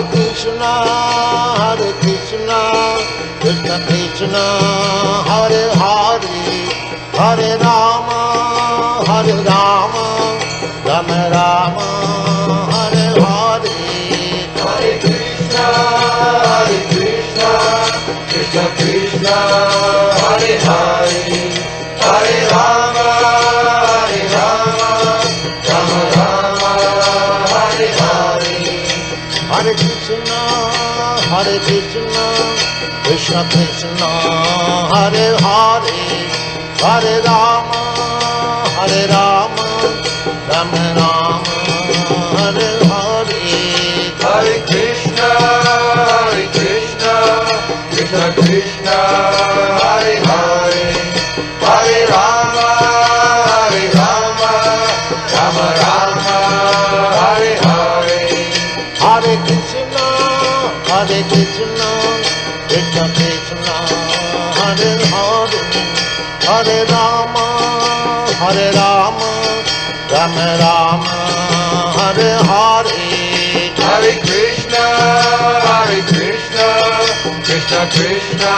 Krishna, Krishna Krishna, Hare Hare, Hare Rama, Rama Rama, Hare Hare. Hare Krishna, Krishna Krishna, Hare Hare, Hare Rama, Rama Rama, Hare Hare. Hare Krishna, Krishna Krishna, Hare Hare, Hare Rama, Rama Rama, Hare Hare. Hare Krishna, Krishna Krishna, Hare Hare, Hare Rama, Rama Rama, Hare Hare. Hare Krishna, Krishna Krishna, Hare Hare, Hare Rama, Rama Rama, Hare Hare. Hare Krishna, Krishna Krishna,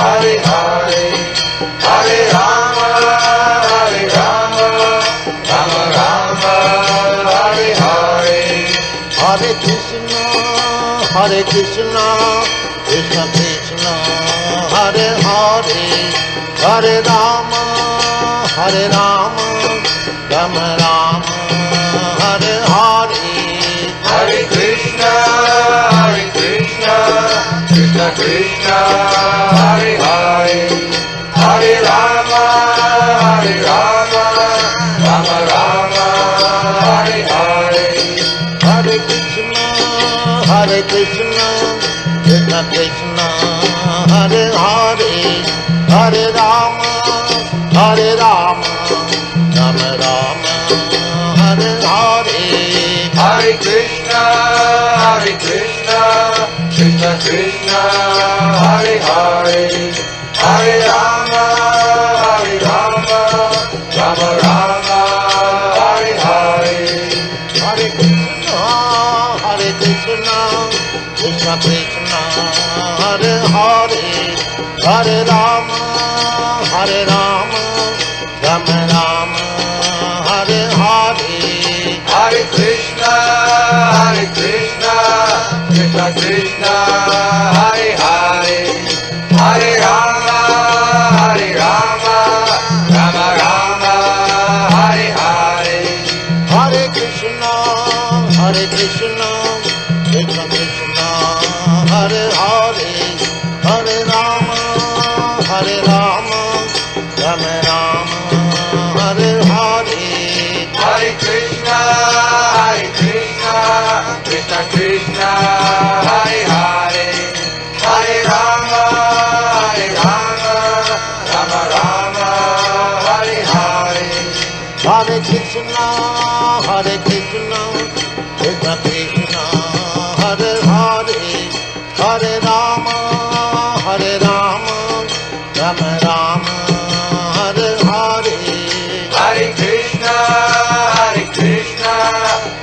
Hare Hare, Hare Rama, Rama Rama, Hare Hare. Hare Krishna, Krishna Krishna, Hare Hare, Hare Rama, Rama Rama, Hare Hare. Hare Krishna, Krishna Krishna, Hare Hare, Hare Rama, Rama Rama, Hare Hare. Hare Krishna, Krishna Krishna, Hare Hare, Hare Rama, Rama Rama, Hare Hare. Hare Krishna, Krishna Krishna, Hare Hare, Hare Rama, Rama Rama, Hare Hare. Hare Krishna, Krishna Krishna, Hare Hare, Hare Rama, Rama Rama, Hare Hare. Hare Krishna, Krishna Krishna, Hare Hare, Hare Rama, Rama Rama, Hare Hare. Hare Krishna, Krishna Krishna, Hare Hare, Hare Rama, Rama Rama, Hare Hare. Hare Krishna, Krishna Krishna, Hare Hare, Hare Rama, Rama Rama, Hare Hare. Hare Krishna, Krishna Krishna, Hare Hare, Hare Rama, Rama Rama, Hare Hare. Hare Krishna,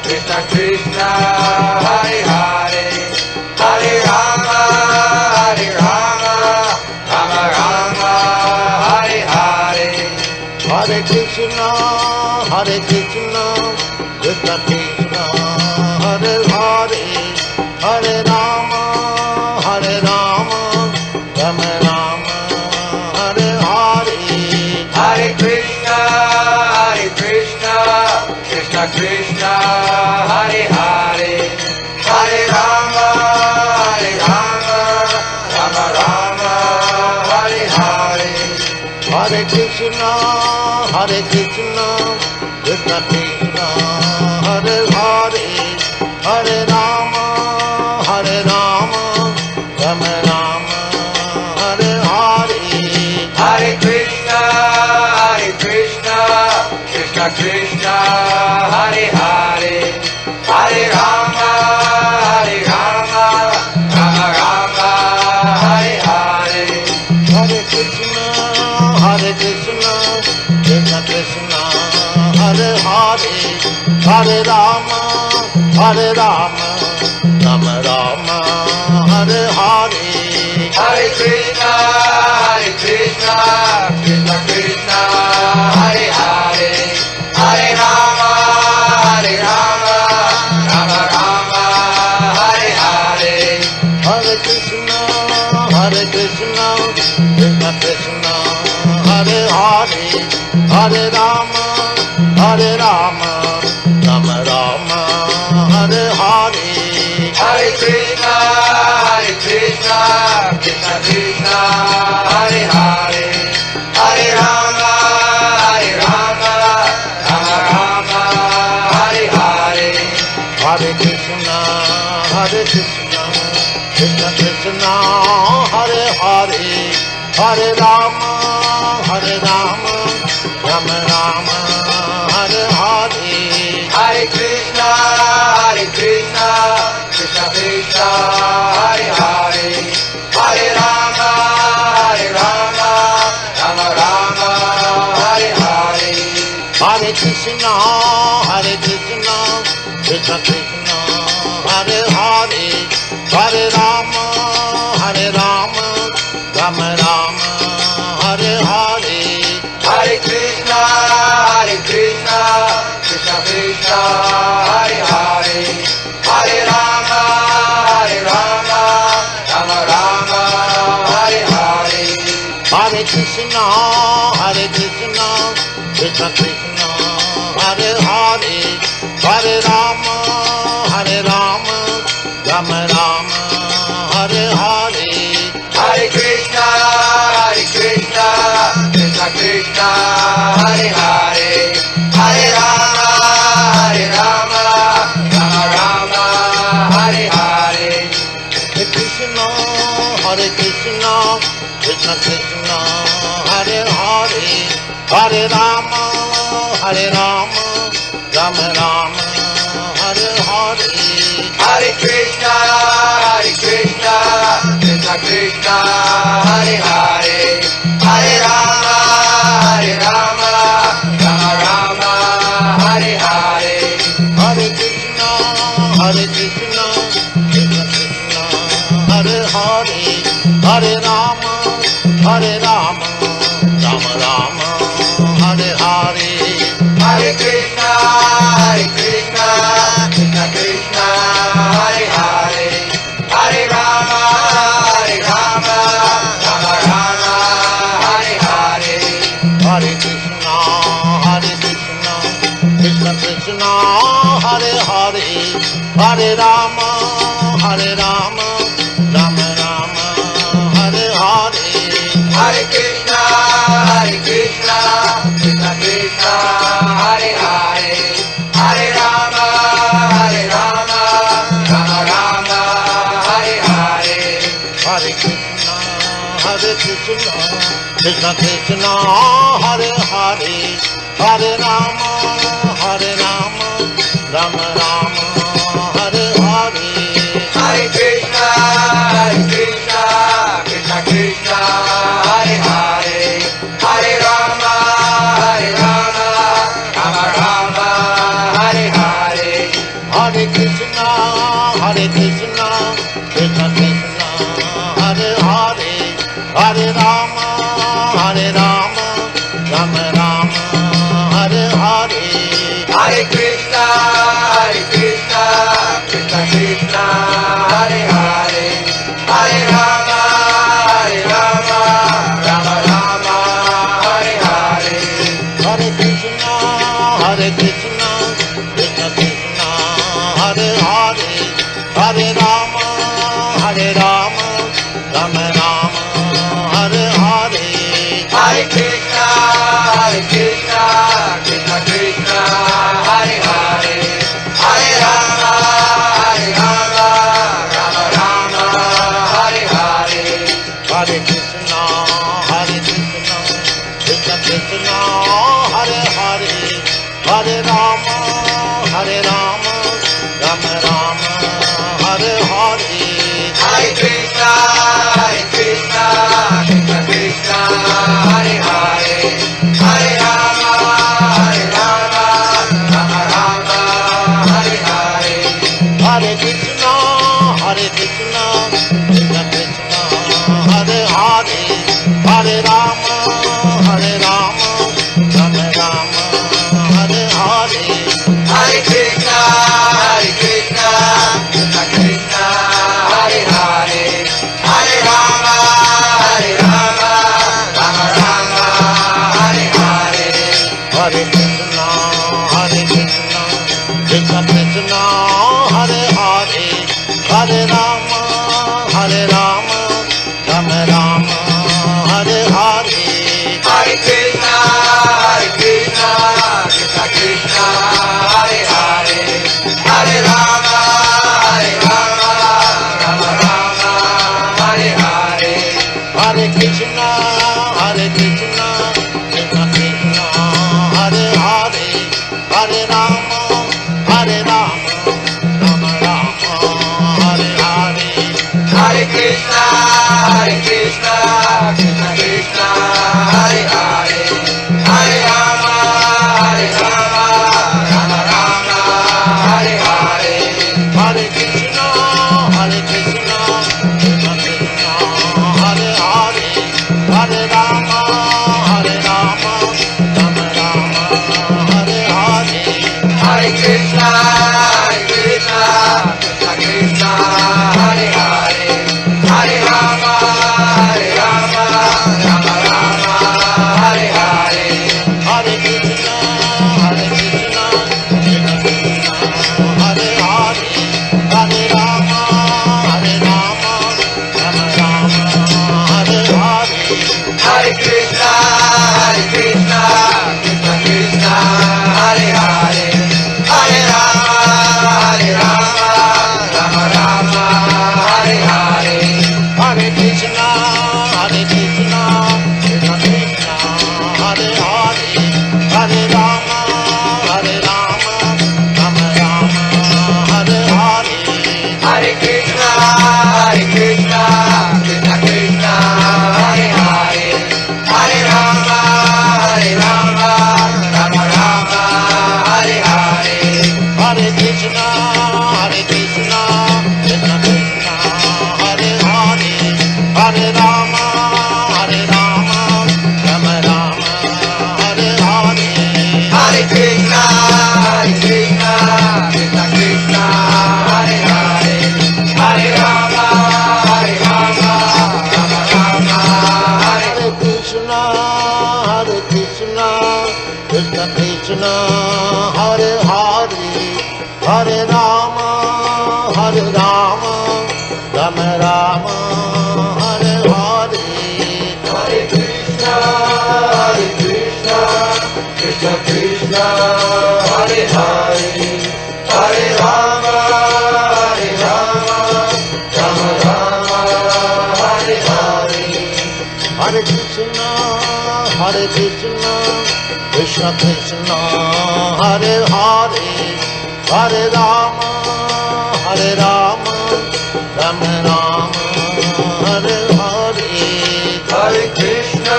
Krishna Krishna, Hare Hare, Hare Rama, Rama Rama, Hare Hare. Hare Krishna, Krishna Krishna, Hare Hare, Hare Rama, Rama Rama, Hare Hare. Hare Krishna, Krishna Krishna, Hare Hare, Hare Rama, Rama Rama, Hare Hare. Hare Krishna, Krishna Krishna, Hare Hare, Hare Rama, Rama Rama, Hare Hare. Hare Krishna, Krishna Krishna, Hare Hare, Hare Rama, Rama Rama, Hare Hare. Hare Krishna, Krishna Krishna, Hare Hare, Hare Rama, Rama Rama Rama, Hare Hare, Hare Krishna, Krishna Krishna, Hare Hare, Hare Rama, Rama Rama, Hare Hare. Hare Krishna, Krishna Krishna, Hare Hare, Hare Rama, Rama Rama, Hare Hare. Hare Krishna, Krishna Krishna, Hare Hare, Hare Rama, Rama Rama, Hare Hare. Hare Krishna, Krishna Krishna, Hare Hare, Hare Rama, Rama Rama, Hare Hare. Hare Krishna, Krishna Krishna, Hare Hare, Hare Rama, Rama Rama, Hare Hare. Hare Krishna, Krishna Krishna, Hare Hare, Hare Rama, Rama Rama, Hare Hare. Hare Krishna, Krishna Krishna, Hare Hare, Hare Rama, Rama Rama, Hare Hare. Hare Krishna, Krishna Krishna, Hare Hare, Hare Rama, Rama Rama, Hare Hare. Hare Krishna, Krishna Krishna, Hare Hare, Hare Rama, Rama Rama, Hare Hare. Hare Krishna, Krishna Krishna, Hare Hare, Hare Rama, Rama Rama, Hare Hare. Hare Krishna, Krishna Krishna, Hare Hare, Hare Rama, Rama Rama, Hare Hare. Hare Krishna, Krishna Krishna, Hare Hare, Hare Rama, Rama Rama, Hare Hare. Hare Krishna, Krishna Krishna, Hare Hare, Hare Rama, Rama Rama, Hare Hare. Hare Krishna, Krishna Krishna, Hare Hare, Hare Rama, Rama Rama, Hare Hare. Hare Krishna, Krishna Krishna, Hare Hare, Hare Rama, Rama Rama, Hare Hare. Hare Krishna, Krishna Krishna, Hare Hare, Hare Rama, Rama Rama, Hare Hare. Hare Krishna, Krishna Krishna, Hare Hare, Hare Rama, Rama Rama, Hare Hare. Hare Krishna, Krishna Krishna, Hare Hare, Hare Rama, Rama Rama, Hare Hare. Hare Krishna, Krishna Krishna, Hare Hare, Hare Rama, Rama Rama, Hare Hare. Hare Krishna, Krishna Krishna, Hare Hare, Hare Rama, Rama Rama, Hare Hare. Hare Krishna, Krishna Krishna, Hare Hare, Hare Rama, Rama Rama, Hare Hare. Hare Krishna, Krishna Krishna, Hare Hare, Hare Rama, Rama Rama, Hare Hare. Hare Krishna, Krishna Krishna, Hare Hare, Hare Rama, Rama Rama, Hare Hare. Hare Krishna, Hare Krishna, Krishna Krishna, Hare Hare, Hare Rama, Rama Rama, Hare Hare. Hare Krishna, Krishna Krishna, Hare Hare, Hare Rama, Rama Rama, Hare Hare. Hare Krishna, Krishna Krishna, Hare Hare, Hare Rama, Rama Rama, Hare Hare. Hare Krishna, Krishna Krishna, Hare Hare, Hare Rama, Rama Rama, Hare Hare. Hare Krishna, Krishna Krishna, Hare Hare, Hare Rama, Rama Rama, Hare Hare. Hare Krishna, Krishna Krishna, Hare Hare, Hare Rama, Rama Rama, Hare Hare. Hare Krishna, Krishna Krishna, Hare Hare, Hare Rama, Rama Rama, Hare Hare. Hare Krishna, Krishna Krishna, Hare Hare, Hare Rama, Rama Rama, Hare Hare. Hare Krishna, Krishna Krishna, Hare Hare, Hare Rama, Rama Rama, Hare Hare. Hare Krishna, Krishna Krishna, Hare Hare, Hare Rama, Rama Rama, Hare Hare. Hare Krishna, Krishna Krishna, Hare Hare, Hare Rama, Rama Rama, Hare Hare. Hare Krishna, Krishna Krishna, Hare Hare, Hare Rama, Rama Rama, Hare. Hare Krishna, Krishna Krishna, Hare Hare, Hare Rama, Rama Rama, Hare Hare. Hare Krishna, Krishna Krishna, Hare Hare, Hare Rama, Rama Rama, Hare Hare. Hare Krishna,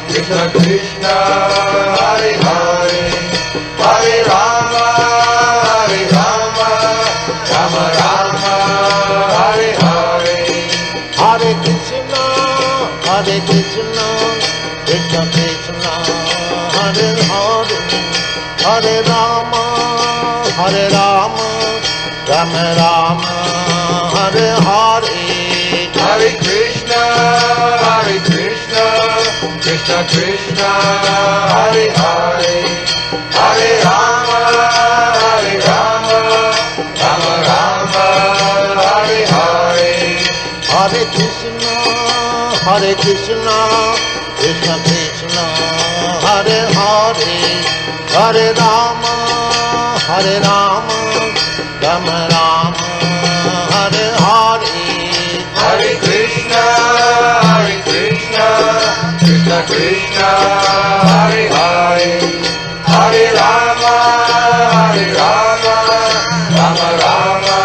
Krishna Krishna, Hare Hare, Hare Rama, Rama Rama, Hare Hare. Hare Krishna, Krishna Krishna, Hare Hare, Hare Rama, Rama Rama, Hare Hare. Hare Krishna, Krishna Krishna, Hare Hare, Hare Rama, Rama Rama, Hare Hare. Hare Krishna, Krishna Krishna, Hare Hare, Hare Rama, Rama Rama, Hare Hare. Hare Krishna, Krishna Krishna, Hare Hare, Hare Rama, Rama Rama,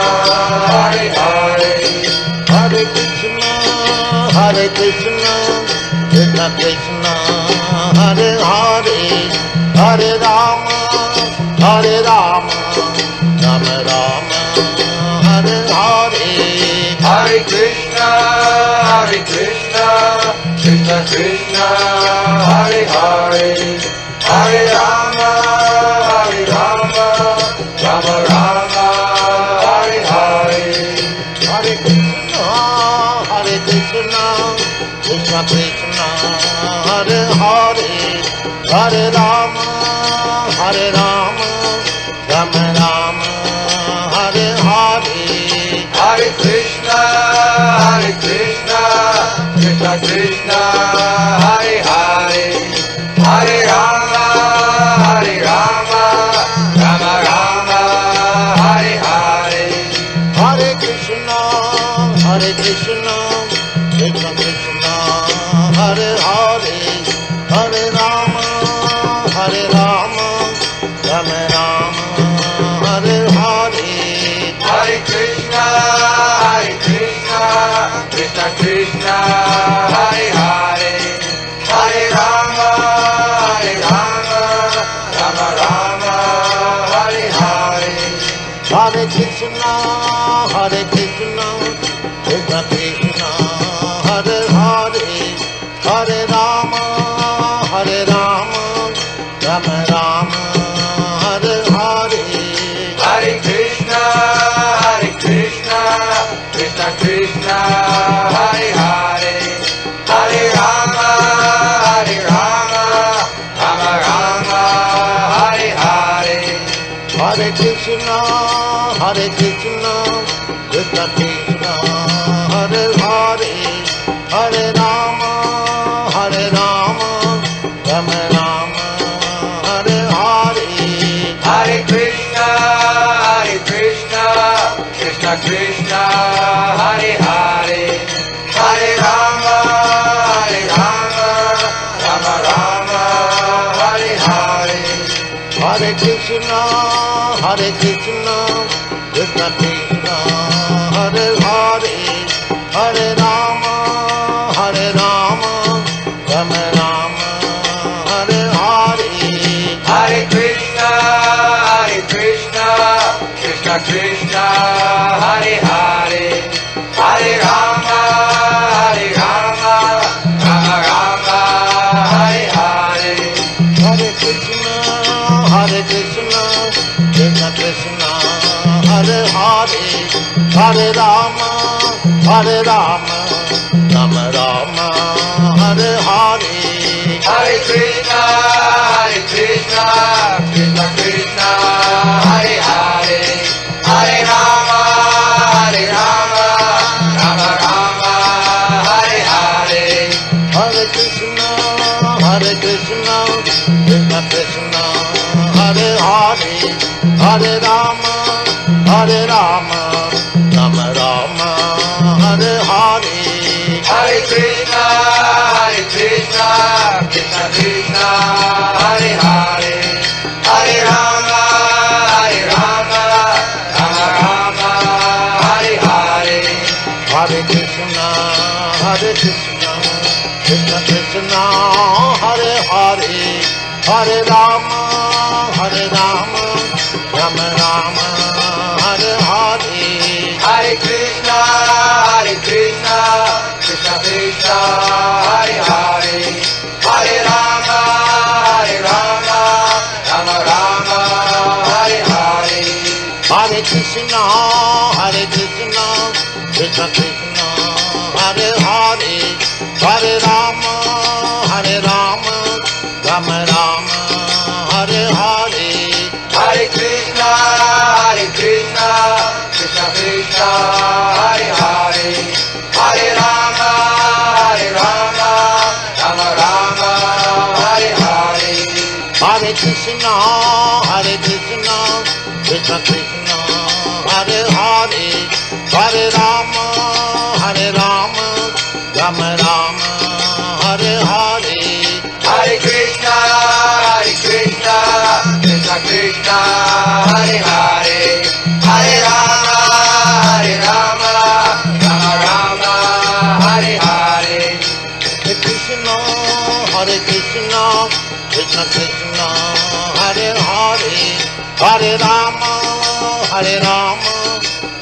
Hare Hare. Hare Krishna, Krishna Krishna, Hare Hare, Hare Rama, Rama Rama, Hare Hare. Hare Krishna, Krishna Krishna, Hare Hare, Hare Rama, Rama Rama, Hare Hare. Hare Krishna, Krishna Krishna, Hare Hare, Hare Rama, Rama Rama, Hare Hare. Hare Krishna, Krishna Krishna, Hare Hare, Hare Rama, Hare Rama, Rama Rama, Hare Hare. Hare Krishna, Krishna Krishna, Hare Hare, Hare Rama, Rama Rama, Hare Hare. Hare Krishna, Krishna Krishna, Hare Hare, Hare Rama, Rama Rama, Hare Hare. Hare Krishna, Krishna Krishna, Hare Hare, Hare Rama, Rama Rama, Hare Hare. Hare Krishna, Krishna Krishna, Hare Hare, Hare Rama, Rama Rama, Hare Hare. Hare Krishna, Krishna Krishna, Hare Hare, Hare Rama, Rama Rama, Hare Hare. Hare Krishna, Krishna Krishna, Hare Hare, Hare Rama, Rama Rama, Hare Hare. Hare Krishna, Krishna Krishna, Hare Hare, Hare Rama, Rama Rama, Hare Hare. Hare Krishna, Krishna Krishna, Hare Hare, Hare Rama, Rama Rama, Hare Hare. Hare Krishna, Krishna Krishna, Hare Hare, Hare Rama, Rama Rama, Hare Hare. Hare Krishna, Krishna Krishna, Hare Hare, Hare Rama, Rama Rama, Hare Hare. Hare Krishna, Krishna Krishna, Hare Hare, Hare Rama, Rama Rama, Hare Hare. Hare Krishna, Krishna Krishna, Hare Hare, Hare Rama, Rama Rama, Hare Hare. Hare Krishna, Krishna Krishna, Hare Hare, Hare Rama, Rama Rama, Hare Hare. Hare Krishna, Krishna Krishna, Hare Hare, Hare Rama, Rama Rama, Hare Hare. Hare Krishna, Krishna Krishna, Hare Hare, Hare Rama, Rama Rama, Hare Hare. Hare Krishna, Krishna Krishna, Hare Hare, Hare Rama, Rama Rama, Hare Hare. Hare Krishna, Krishna Krishna, Hare Hare, Hare Rama, Rama Rama, Hare Hare. Hare Krishna, Krishna Krishna, Hare Hare, Hare Rama, Rama Rama, Hare Hare. Hare Krishna, Krishna Krishna, Hare Hare, Hare Rama, Rama Rama, Hare Hare. Hare Krishna, Krishna Krishna, Hare Hare, Hare Rama,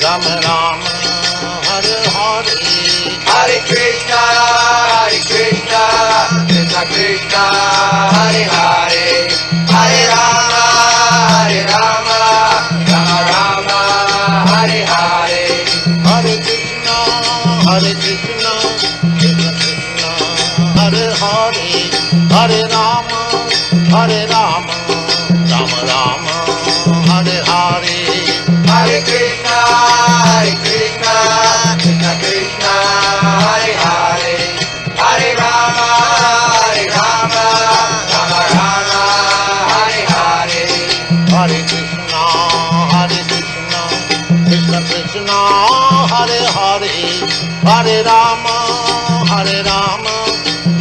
Rama Rama, Hare Hare. Hare Krishna, Krishna Krishna, Hare Hare, Hare Rama, Rama Rama, Hare Hare. Hare Krishna, Krishna Krishna, Hare Hare, Hare Rama, Hare Rama, Rama Rama, Hare Hare. Hare Krishna, Krishna Krishna, Hare Hare, Hare Rama, Rama Rama, Hare Hare. Hare Krishna, Krishna Krishna, Hare Hare, Hare Rama,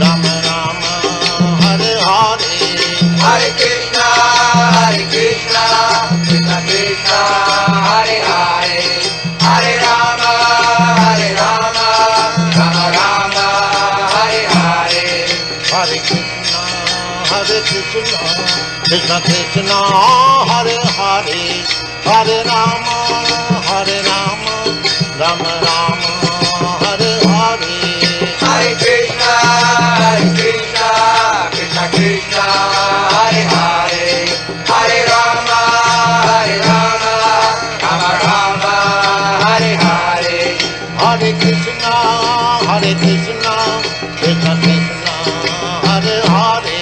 Rama Rama, Hare Hare. Hare Krishna, Krishna Krishna, Hare Hare, Hare Rama, Rama Rama, Hare Hare. Hare Krishna, Krishna Krishna, Hare Hare, Hare Rama, Rama Rama, Hare Hare. Hare Krishna, Krishna Krishna, Hare Hare, Hare Rama, Rama Rama, Hare Hare. Hare Krishna, Krishna Krishna, Hare Hare,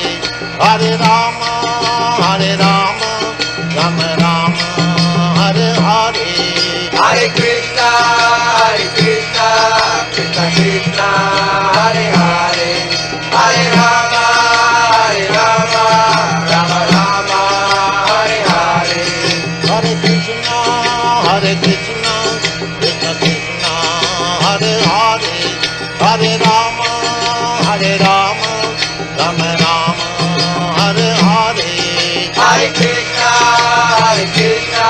Hare Rama, Rama Rama, Hare Hare. Hare Krishna, Krishna Krishna, Hare Hare, Hare Rama, Rama Rama, Hare Hare. Hare Krishna, Krishna Krishna, Hare Hare, Hare Rama, Rama Rama, Hare Hare. Hare Krishna, Krishna Krishna, Hare Hare, Hare Rama, Rama Rama, Hare Hare. Hare Krishna,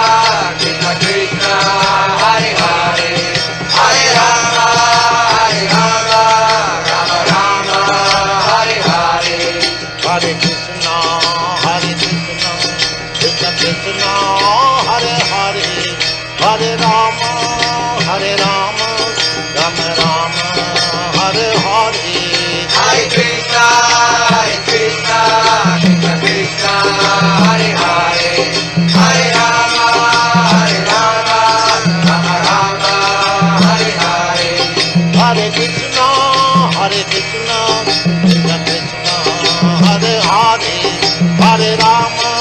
Krishna Krishna, Hare Hare, Hare Rama, Rama Rama, Hare Hare. Hare Krishna, Krishna Krishna, Hare Hare, Hare Rama, Rama Rama, Hare Hare. Hare Krishna, Krishna Krishna, Hare Hare, Hare Rama, Rama Rama, Hare Hare. Hare Krishna, Krishna Krishna, Hare Hare, Hare Rama,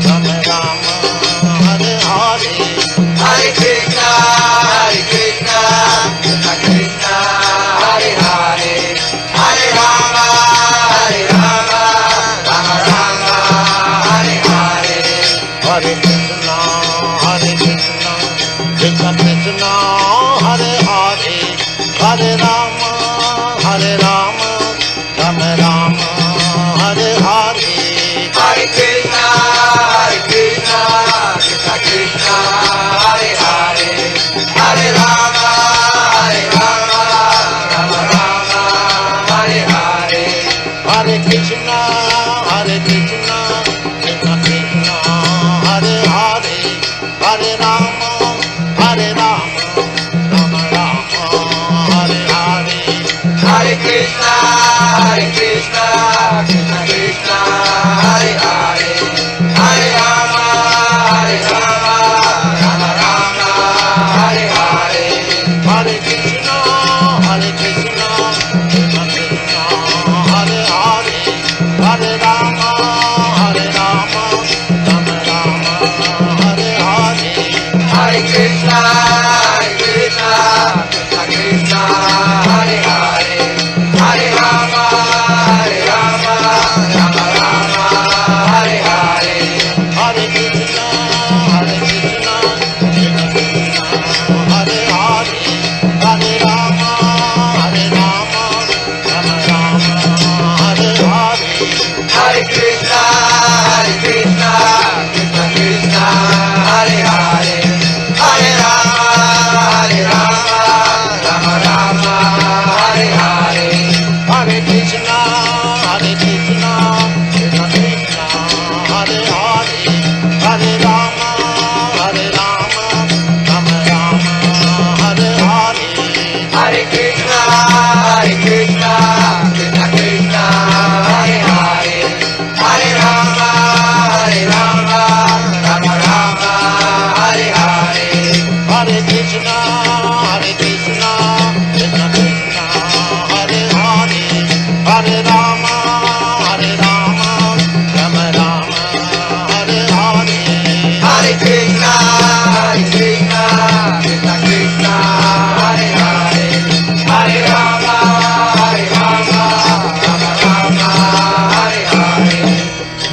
Rama Rama, Hare Hare. Hare Krishna, Krishna Krishna, Hare Hare, Hare Rama, Rama Rama, Hare Hare. Hare Krishna, Krishna Krishna, Hare Hare, Hare Rama, Rama Rama, Hare Hare. Hare Krishna, Krishna Krishna, Hare Hare, Hare Rama, Rama Rama, Hare Hare. Hare Krishna, Krishna Krishna, Hare Hare, Hare Rama, Rama Rama, Hare Hare. Hare Krishna, Krishna Krishna, Hare Hare, Hare Rama, Rama Rama, Hare Hare. Hare Krishna, Krishna Krishna, Hare Hare, Hare Rama, Rama Rama, Hare Hare. Hare Krishna, Krishna Krishna, Hare Hare, Hare Rama, Rama Rama, Hare Hare. Hare Krishna, Krishna Krishna, Hare Hare, Hare Rama, Rama Rama, Hare Hare. Hare Krishna, Krishna Krishna, Hare Hare, Hare Rama, Rama Rama, Hare Hare. Hare Krishna, Krishna Krishna, Hare Hare, Hare Rama,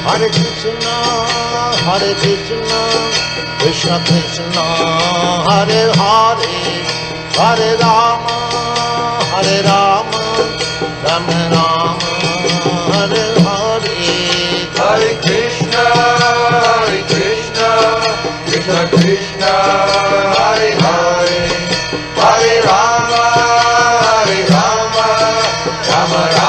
Hare Krishna, Krishna Krishna, Hare Hare, Hare Rama, Rama Rama, Hare Hare. Hare Krishna, Krishna Krishna, Hare Hare, Hare Rama, Rama Rama.